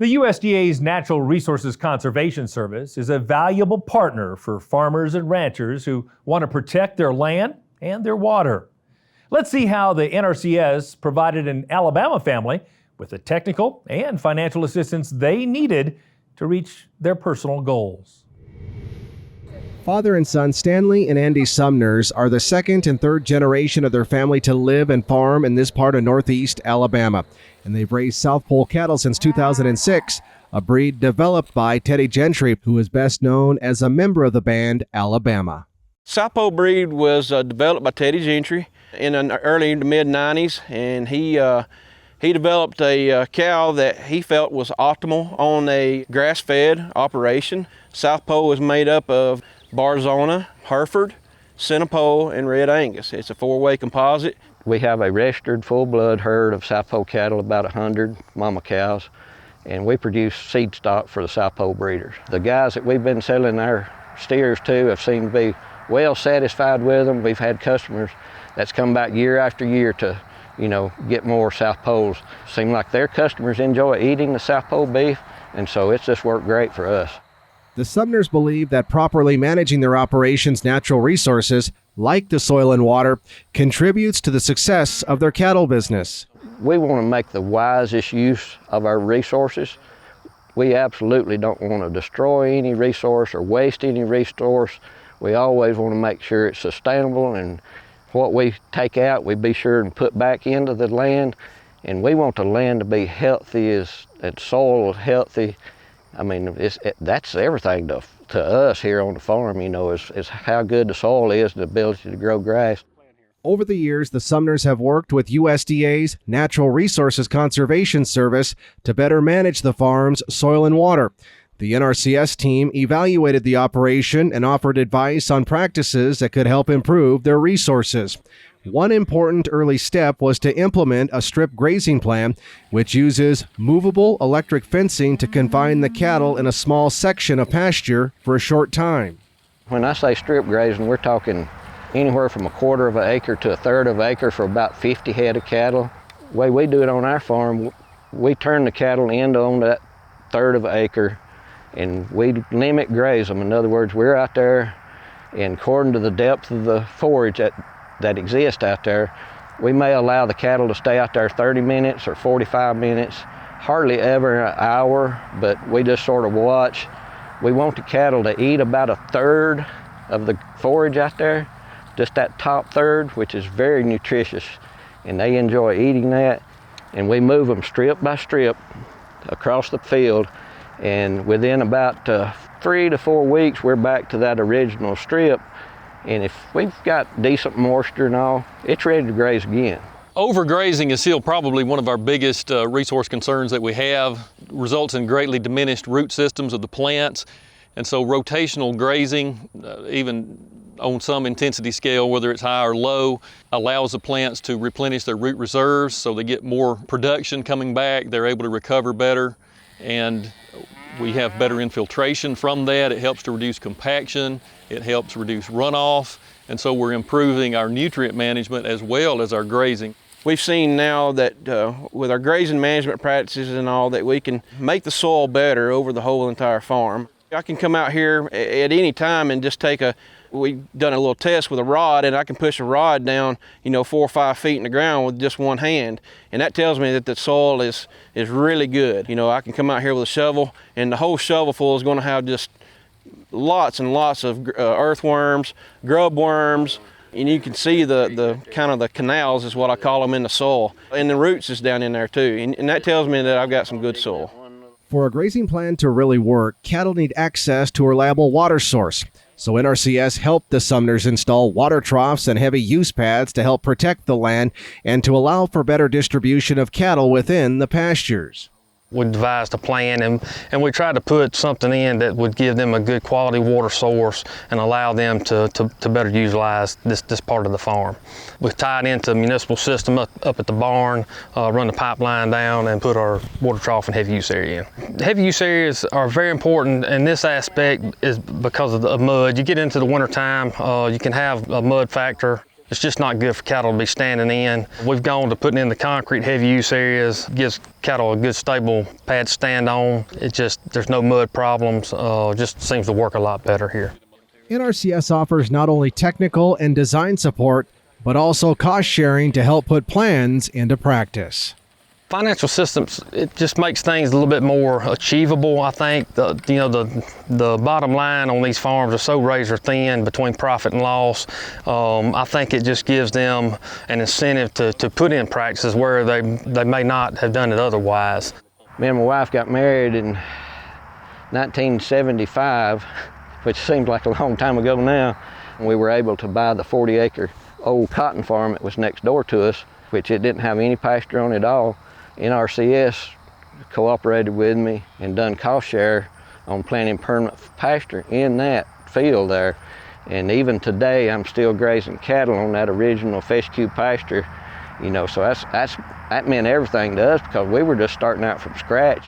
The USDA's Natural Resources Conservation Service is a valuable partner for farmers and ranchers who want to protect their land and their water. Let's see how the NRCS provided an Alabama family with the technical and financial assistance they needed to reach their personal goals. Father and son Stanley and Andy Sumners are the second and third generation of their family to live and farm in this part of northeast Alabama. And they've raised South Pole cattle since 2006, a breed developed by Teddy Gentry, who is best known as a member of the band Alabama. South Pole breed was developed by Teddy Gentry in the early to mid 90s, and he developed a cow that he felt was optimal on a grass-fed operation. South Pole is made up of Barzona, Hereford, Centipole, and Red Angus. It's a four-way composite. We have a registered full-blood herd of South Pole cattle, about 100 mama cows, and we produce seed stock for the South Pole breeders. The guys that we've been selling our steers to have seemed to be well satisfied with them. We've had customers that's come back year after year to, get more South Poles. Seem like their customers enjoy eating the South Pole beef, and so it's just worked great for us. The Sumners believe that properly managing their operations' natural resources, like the soil and water, contributes to the success of their cattle business. We want to make the wisest use of our resources. We absolutely don't want to destroy any resource or waste any resource. We always want to make sure it's sustainable, and what we take out, we be sure and put back into the land. And we want the land to be healthy, and soil healthy. I mean, that's everything to us here on the farm, is how good the soil is and the ability to grow grass. Over the years, the Sumners have worked with USDA's Natural Resources Conservation Service to better manage the farm's soil and water. The NRCS team evaluated the operation and offered advice on practices that could help improve their resources. One important early step was to implement a strip grazing plan, which uses movable electric fencing to confine the cattle in a small section of pasture for a short time. When I say strip grazing, we're talking anywhere from 1/4 of an acre to 1/3 of an acre for about 50 head of cattle. The way we do it on our farm, we turn the cattle end on that 1/3 of an acre, and we limit graze them. In other words, we're out there, and according to the depth of the forage that exist out there, we may allow the cattle to stay out there 30 minutes or 45 minutes, hardly ever an hour, but we just sort of watch. We want the cattle to eat about 1/3 of the forage out there, just that top third, which is very nutritious, and they enjoy eating that. And we move them strip by strip across the field, and within about 3 to 4 weeks, we're back to that original strip. And if we've got decent moisture and all, it's ready to graze again. Overgrazing is still probably one of our biggest resource concerns that we have. Results in greatly diminished root systems of the plants. And so rotational grazing, even on some intensity scale, whether it's high or low, allows the plants to replenish their root reserves so they get more production coming back. They're able to recover better, and we have better infiltration from that. It helps to reduce compaction. It helps reduce runoff. And so we're improving our nutrient management as well as our grazing. We've seen now that with our grazing management practices and all, that we can make the soil better over the whole entire farm. I can come out here at any time and just we've done a little test with a rod, and I can push a rod down, 4 or 5 feet in the ground with just one hand. And that tells me that the soil is really good. I can come out here with a shovel, and the whole shovelful is going to have just lots and lots of earthworms, grub worms, and you can see the kind of the canals is what I call them in the soil. And the roots is down in there too. And that tells me that I've got some good soil. For a grazing plan to really work, cattle need access to a reliable water source. So NRCS helped the Sumners install water troughs and heavy use pads to help protect the land and to allow for better distribution of cattle within the pastures. We devised a plan, and we tried to put something in that would give them a good quality water source and allow them to better utilize this part of the farm. We tied into the municipal system up at the barn, run the pipeline down, and put our water trough and heavy use area in. Heavy use areas are very important, and this aspect is because of the mud. You get into the wintertime, you can have a mud factor. It's just not good for cattle to be standing in. We've gone to putting in the concrete heavy use areas, gives cattle a good stable pad to stand on. There's no mud problems, just seems to work a lot better here. NRCS offers not only technical and design support, but also cost sharing to help put plans into practice. Financial systems, it just makes things a little bit more achievable. I think the bottom line on these farms are so razor thin between profit and loss. I think it just gives them an incentive to put in practices where they may not have done it otherwise. Me and my wife got married in 1975, which seems like a long time ago now. We were able to buy the 40-acre old cotton farm that was next door to us, which it didn't have any pasture on at all. NRCS cooperated with me and done cost share on planting permanent pasture in that field there. And even today, I'm still grazing cattle on that original fescue pasture. So that meant everything to us because we were just starting out from scratch.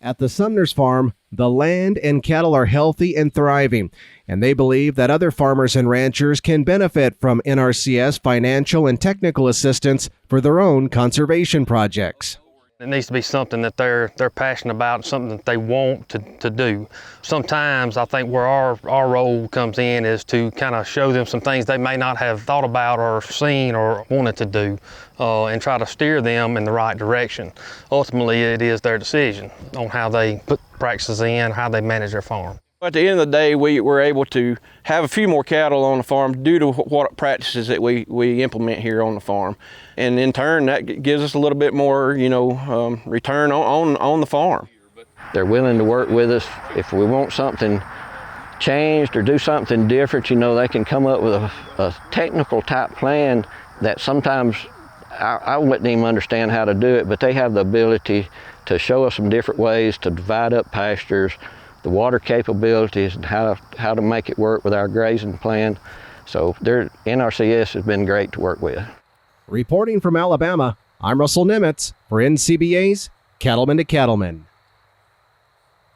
At the Sumner's farm, the land and cattle are healthy and thriving, and they believe that other farmers and ranchers can benefit from NRCS financial and technical assistance for their own conservation projects. It needs to be something that they're passionate about, something that they want to do. Sometimes I think where our role comes in is to kind of show them some things they may not have thought about or seen or wanted to do, and try to steer them in the right direction. Ultimately, it is their decision on how they put practices in, how they manage their farm. At the end of the day, we were able to have a few more cattle on the farm due to what practices that we implement here on the farm. And in turn, that gives us a little bit more, return on the farm. They're willing to work with us. If we want something changed or do something different, they can come up with a technical type plan that sometimes I wouldn't even understand how to do it, but they have the ability to show us some different ways to divide up pastures, the water capabilities, and how to make it work with our grazing plan. So NRCS has been great to work with. Reporting from Alabama, I'm Russell Nimitz for NCBA's Cattleman to Cattleman.